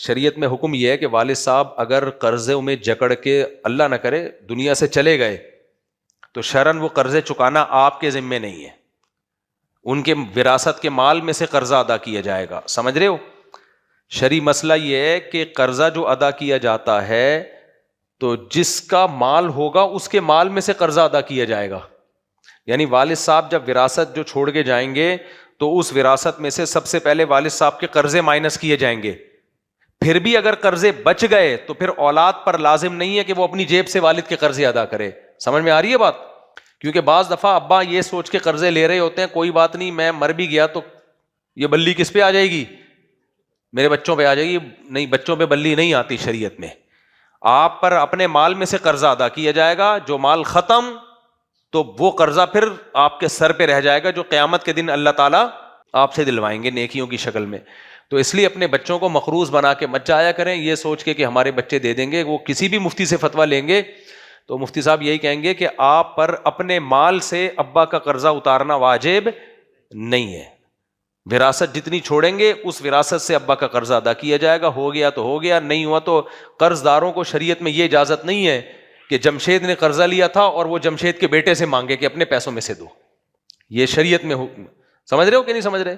شریعت میں حکم یہ ہے کہ والد صاحب اگر قرضوں میں جکڑ کے اللہ نہ کرے دنیا سے چلے گئے تو شرعاً وہ قرضے چکانا آپ کے ذمے نہیں ہے، ان کے وراثت کے مال میں سے قرضہ ادا کیا جائے گا. سمجھ رہے ہو؟ شرعی مسئلہ یہ ہے کہ قرضہ جو ادا کیا جاتا ہے تو جس کا مال ہوگا اس کے مال میں سے قرضہ ادا کیا جائے گا. یعنی والد صاحب جب وراثت جو چھوڑ کے جائیں گے تو اس وراثت میں سے سب سے پہلے والد صاحب کے قرضے مائنس کیے جائیں گے. پھر بھی اگر قرضے بچ گئے تو پھر اولاد پر لازم نہیں ہے کہ وہ اپنی جیب سے والد کے قرضے ادا کرے. سمجھ میں آ رہی ہے بات؟ کیونکہ بعض دفعہ ابا یہ سوچ کے قرضے لے رہے ہوتے ہیں کوئی بات نہیں میں مر بھی گیا تو یہ بلی کس پہ آ جائے گی؟ میرے بچوں پہ آ جائے گی. نہیں، بچوں پہ بلی نہیں آتی شریعت میں. آپ پر اپنے مال میں سے قرضہ ادا کیا جائے گا، جو مال ختم تو وہ قرضہ پھر آپ کے سر پہ رہ جائے گا جو قیامت کے دن اللہ تعالیٰ آپ سے دلوائیں گے نیکیوں کی شکل میں. تو اس لیے اپنے بچوں کو مقروض بنا کے مت جایا کریں یہ سوچ کے کہ ہمارے بچے دے دیں گے. وہ کسی بھی مفتی سے فتویٰ لیں گے تو مفتی صاحب یہی کہیں گے کہ آپ پر اپنے مال سے ابا کا قرضہ اتارنا واجب نہیں ہے. وراثت جتنی چھوڑیں گے اس وراثت سے ابا کا قرضہ ادا کیا جائے گا. ہو گیا تو ہو گیا، نہیں ہوا تو قرض داروں کو شریعت میں یہ اجازت نہیں ہے کہ جمشید نے قرضہ لیا تھا اور وہ جمشید کے بیٹے سے مانگے کہ اپنے پیسوں میں سے دو. یہ شریعت میں سمجھ رہے ہو کہ نہیں سمجھ رہے؟